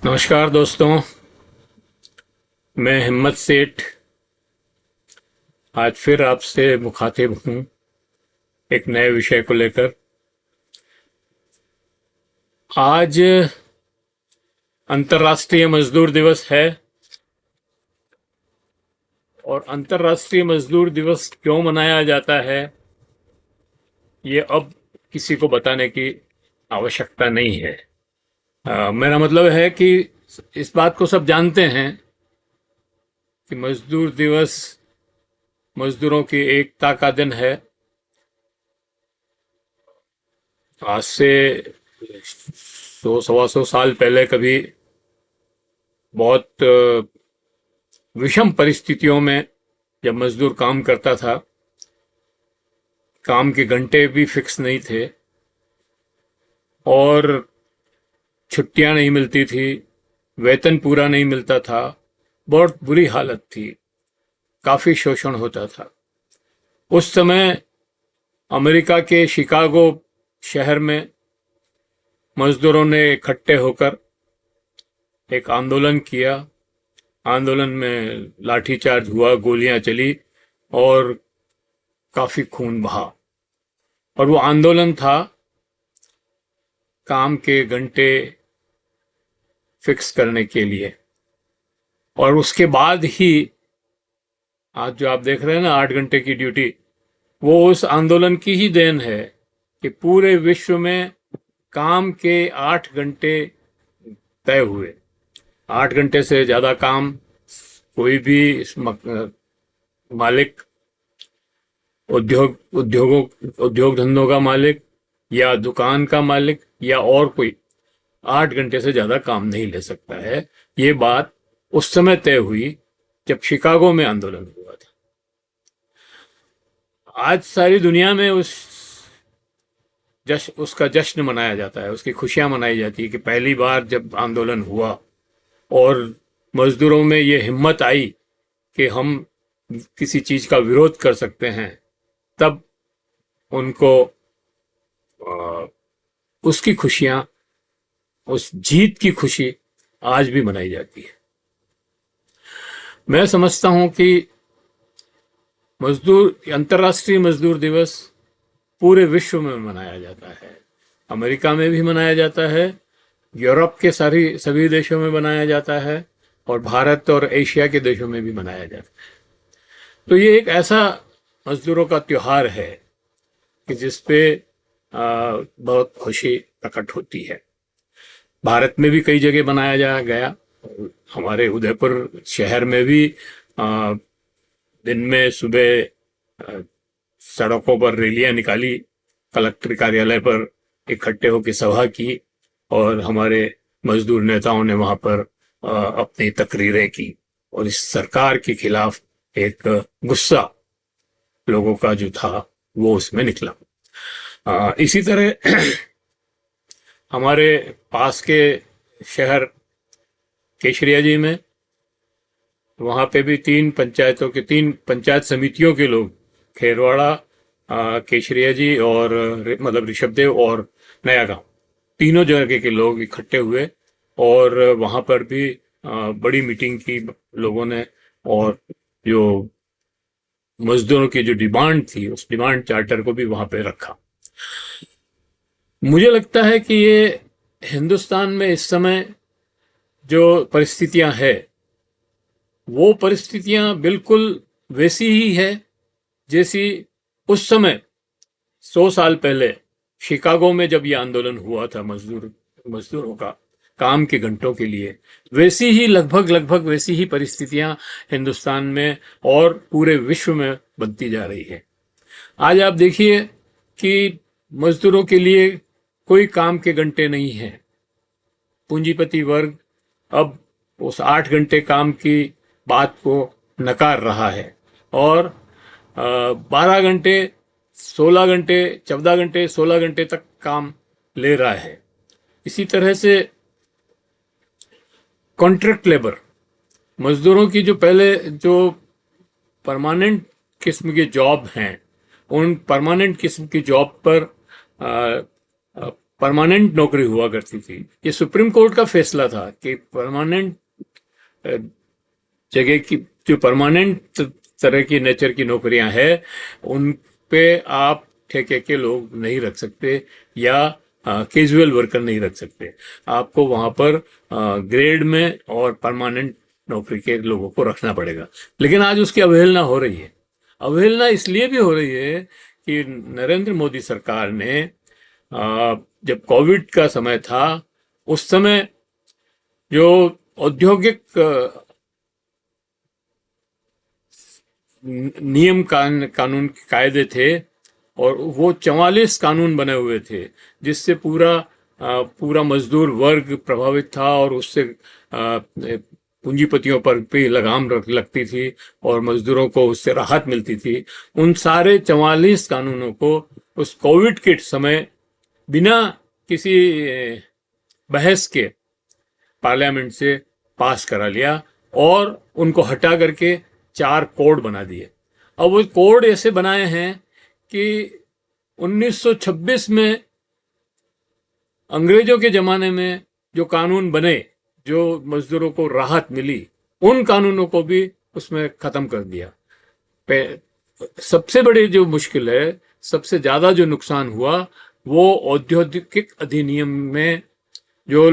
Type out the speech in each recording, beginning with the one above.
नमस्कार दोस्तों। मैं हिम्मत सेठ आज फिर आपसे मुखातिब हूँ एक नए विषय को लेकर। आज अंतर्राष्ट्रीय मजदूर दिवस है और अंतर्राष्ट्रीय मजदूर दिवस क्यों मनाया जाता है ये अब किसी को बताने की आवश्यकता नहीं है। मेरा मतलब है कि इस बात को सब जानते हैं कि मजदूर दिवस मजदूरों की एकता का दिन है। आज से 100 सवा 100 साल पहले कभी बहुत विषम परिस्थितियों में जब मजदूर काम करता था, काम के घंटे भी फिक्स नहीं थे और छुट्टियां नहीं मिलती थी, वेतन पूरा नहीं मिलता था, बहुत बुरी हालत थी, काफी शोषण होता था। उस समय अमेरिका के शिकागो शहर में मजदूरों ने इकट्ठे होकर एक आंदोलन किया। आंदोलन में लाठीचार्ज हुआ, गोलियां चली और काफी खून बहा। और वो आंदोलन था काम के घंटे फिक्स करने के लिए। और उसके बाद ही आज जो आप देख रहे हैं ना 8 घंटे की ड्यूटी, वो उस आंदोलन की ही देन है कि पूरे विश्व में काम के 8 घंटे तय हुए। 8 घंटे से ज्यादा काम कोई भी मालिक, उद्योग धंधों का मालिक या दुकान का मालिक या और कोई 8 घंटे से ज्यादा काम नहीं ले सकता है। ये बात उस समय तय हुई जब शिकागो में आंदोलन हुआ था। आज सारी दुनिया में उसका जश्न मनाया जाता है, उसकी खुशियां मनाई जाती है कि पहली बार जब आंदोलन हुआ और मजदूरों में ये हिम्मत आई कि हम किसी चीज का विरोध कर सकते हैं, तब उनको उसकी खुशियां, उस जीत की खुशी आज भी मनाई जाती है। मैं समझता हूं कि अंतर्राष्ट्रीय मजदूर दिवस पूरे विश्व में मनाया जाता है। अमेरिका में भी मनाया जाता है, यूरोप के सभी देशों में मनाया जाता है और भारत और एशिया के देशों में भी मनाया जाता है। तो ये एक ऐसा मजदूरों का त्योहार है कि जिसपे बहुत खुशी प्रकट होती है। भारत में भी कई जगह बनाया जा गया। हमारे उदयपुर शहर में भी दिन में सुबह सड़कों पर रैलियां निकाली, कलेक्टर कार्यालय पर इकट्ठे होकर सभा की और हमारे मजदूर नेताओं ने वहां पर अपनी तकरीरें की और इस सरकार के खिलाफ एक गुस्सा लोगों का जो था वो उसमें निकला। इसी तरह हमारे पास के शहर केशरिया जी में, वहां पे भी तीन पंचायत समितियों के लोग, खेरवाड़ा, केशरिया जी और मतलब ऋषभदेव और नया गांव, तीनों जगह के लोग इकट्ठे हुए और वहां पर भी बड़ी मीटिंग की लोगों ने और जो मजदूरों की जो डिमांड थी उस डिमांड चार्टर को भी वहां पे रखा। मुझे लगता है कि ये हिंदुस्तान में इस समय जो परिस्थितियां है वो परिस्थितियां बिल्कुल वैसी ही है जैसी उस समय 100 साल पहले शिकागो में जब ये आंदोलन हुआ था मजदूरों का काम के घंटों के लिए। वैसी ही लगभग वैसी ही परिस्थितियां हिंदुस्तान में और पूरे विश्व में बनती जा रही है। आज आप देखिए कि मजदूरों के लिए कोई काम के घंटे नहीं है। पूंजीपति वर्ग अब उस 8 घंटे काम की बात को नकार रहा है और 12 घंटे, 16 घंटे, 14 घंटे, 16 घंटे तक काम ले रहा है। इसी तरह से कॉन्ट्रैक्ट लेबर, मजदूरों की जो पहले जो परमानेंट किस्म के जॉब हैं, उन परमानेंट किस्म की जॉब पर परमानेंट नौकरी हुआ करती थी। ये सुप्रीम कोर्ट का फैसला था कि परमानेंट जगह की, जो परमानेंट तरह की नेचर की नौकरियां हैं, उन पे आप ठेके के लोग नहीं रख सकते या कैजुअल वर्कर नहीं रख सकते। आपको वहां पर ग्रेड में और परमानेंट नौकरी के लोगों को रखना पड़ेगा। लेकिन आज उसकी अवहेलना हो रही है। अवहेलना इसलिए भी हो रही है कि नरेंद्र मोदी सरकार ने जब कोविड का समय था, उस समय जो औद्योगिक नियम कानून कायदे थे, और वो 44 कानून बने हुए थे, जिससे पूरा मजदूर वर्ग प्रभावित था, और उससे पूंजीपतियों पर भी लगाम लगती थी और मजदूरों को उससे राहत मिलती थी। उन सारे 44 कानूनों को उस कोविड के समय बिना किसी बहस के पार्लियामेंट से पास करा लिया, और उनको हटा करके 4 कोड बना दिए। अब वो कोड ऐसे बनाए हैं कि 1926 में अंग्रेजों के जमाने में जो कानून बने, जो मजदूरों को राहत मिली, उन कानूनों को भी उसमें खत्म कर दिया। सबसे बड़ी जो मुश्किल है, सबसे ज्यादा जो नुकसान हुआ, वो औद्योगिक अधिनियम में जो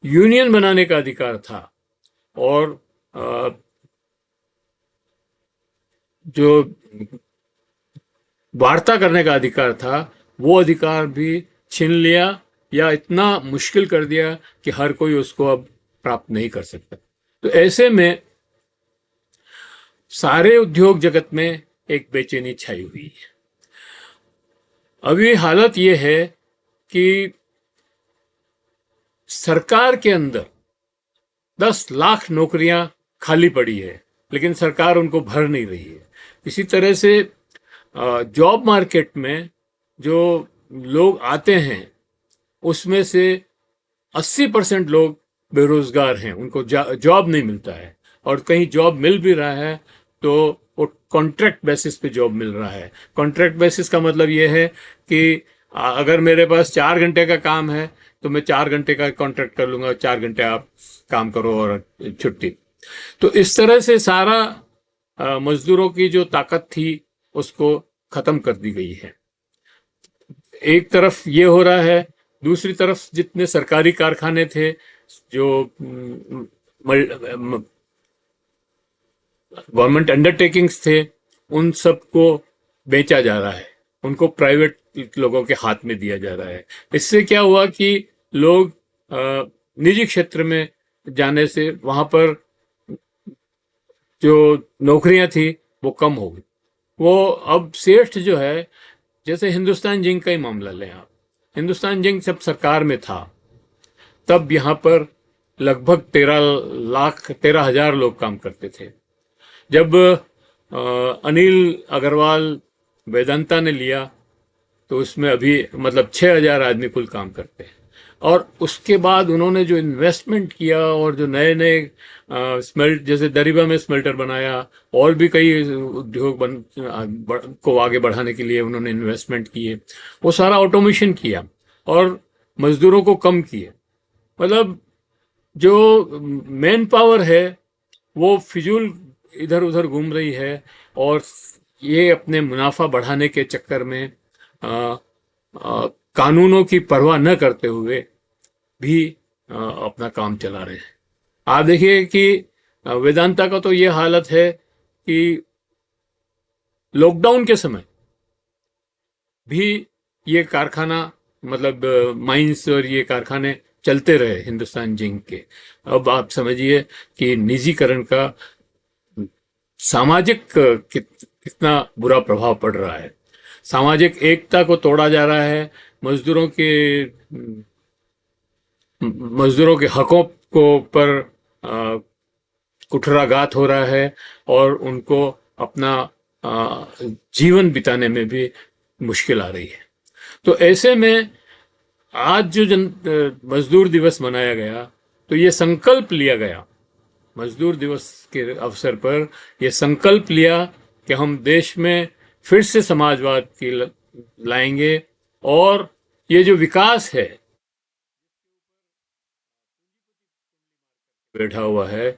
यूनियन बनाने का अधिकार था और जो वार्ता करने का अधिकार था, वो अधिकार भी छीन लिया या इतना मुश्किल कर दिया कि हर कोई उसको अब प्राप्त नहीं कर सकता। तो ऐसे में सारे उद्योग जगत में एक बेचैनी छाई हुई है। अभी हालत यह है कि सरकार के अंदर 10 लाख नौकरियां खाली पड़ी है, लेकिन सरकार उनको भर नहीं रही है। इसी तरह से जॉब मार्केट में जो लोग आते हैं, उसमें से 80% लोग बेरोजगार हैं, उनको जॉब नहीं मिलता है, और कहीं जॉब मिल भी रहा है तो वो कॉन्ट्रैक्ट बेसिस पे जॉब मिल रहा है। कॉन्ट्रैक्ट बेसिस का मतलब ये है कि अगर मेरे पास 4 घंटे का काम है तो मैं 4 घंटे का कॉन्ट्रैक्ट कर लूंगा, 4 घंटे आप काम करो और छुट्टी। तो इस तरह से सारा मजदूरों की जो ताकत थी उसको खत्म कर दी गई है। एक तरफ ये हो रहा है, दूसरी तरफ जितने सरकारी कारखाने थे, जो गवर्नमेंट अंडरटेकिंग्स थे, उन सबको बेचा जा रहा है, उनको प्राइवेट लोगों के हाथ में दिया जा रहा है। इससे क्या हुआ कि लोग निजी क्षेत्र में जाने से वहां पर जो नौकरियां थी वो कम हो गई। वो अब सेठ जो है, जैसे हिंदुस्तान जिंक का ही मामला लें आप। हिंदुस्तान जिंक जब सरकार में था, तब यहाँ पर लगभग 13,000 लोग काम करते थे। जब अनिल अग्रवाल वेदांता ने लिया, तो उसमें अभी मतलब 6,000 आदमी कुल काम करते हैं। और उसके बाद उन्होंने जो इन्वेस्टमेंट किया और जो नए नए स्मेल्ट, जैसे दरिबा में स्मेल्टर बनाया, और भी कई उद्योग को आगे बढ़ाने के लिए उन्होंने इन्वेस्टमेंट किए, वो सारा ऑटोमेशन किया और मजदूरों को कम किए। मतलब जो मैन पावर है वो फिजूल इधर उधर घूम रही है, और ये अपने मुनाफा बढ़ाने के चक्कर में कानूनों की परवाह न करते हुए भी अपना काम चला रहे हैं। आप देखिए कि वेदांता का तो ये हालत है कि लॉकडाउन के समय भी ये कारखाना, मतलब माइंस और ये कारखाने चलते रहे हिंदुस्तान जिंक के। अब आप समझिए कि निजीकरण का सामाजिक कितना बुरा प्रभाव पड़ रहा है। सामाजिक एकता को तोड़ा जा रहा है, मजदूरों के हकों को पर कुठराघात हो रहा है, और उनको अपना जीवन बिताने में भी मुश्किल आ रही है। तो ऐसे में आज जो मजदूर दिवस मनाया गया, तो ये संकल्प लिया गया, मजदूर दिवस के अवसर पर यह संकल्प लिया कि हम देश में फिर से समाजवाद की लाएंगे, और ये जो विकास है बैठा हुआ है,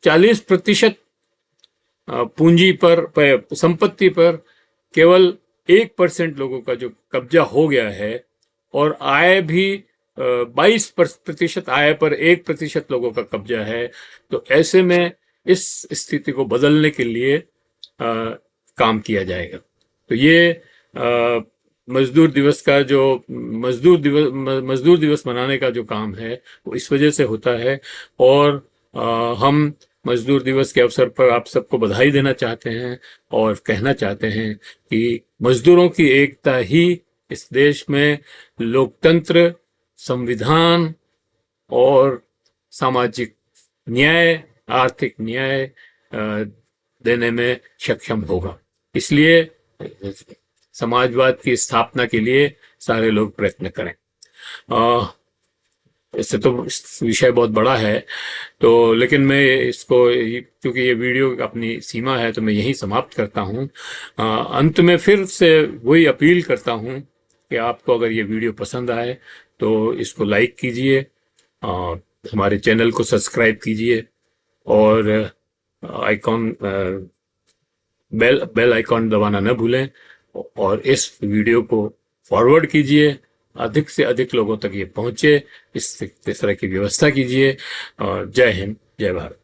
40% पूंजी संपत्ति पर केवल 1% लोगों का जो कब्जा हो गया है, और आय भी 22% आय पर 1% लोगों का कब्जा है। तो ऐसे में इस स्थिति को बदलने के लिए काम किया जाएगा। तो ये मजदूर दिवस का जो मजदूर दिवस मनाने का जो काम है वो इस वजह से होता है। और हम मजदूर दिवस के अवसर पर आप सबको बधाई देना चाहते हैं और कहना चाहते हैं कि मजदूरों की एकता ही इस देश में लोकतंत्र, संविधान और सामाजिक न्याय, आर्थिक न्याय देने में सक्षम होगा। इसलिए समाजवाद की स्थापना के लिए सारे लोग प्रयत्न करें। इससे तो विषय बहुत बड़ा है, तो लेकिन मैं इसको, क्योंकि ये वीडियो अपनी सीमा है, तो मैं यहीं समाप्त करता हूँ। अंत में फिर से वही अपील करता हूँ कि आपको अगर ये वीडियो पसंद आए तो इसको लाइक कीजिए, हमारे चैनल को सब्सक्राइब कीजिए, और आइकॉन बेल आइकॉन दबाना न भूलें, और इस वीडियो को फॉरवर्ड कीजिए, अधिक से अधिक लोगों तक ये पहुंचे, इस तरह की व्यवस्था कीजिए। और जय हिंद, जय भारत।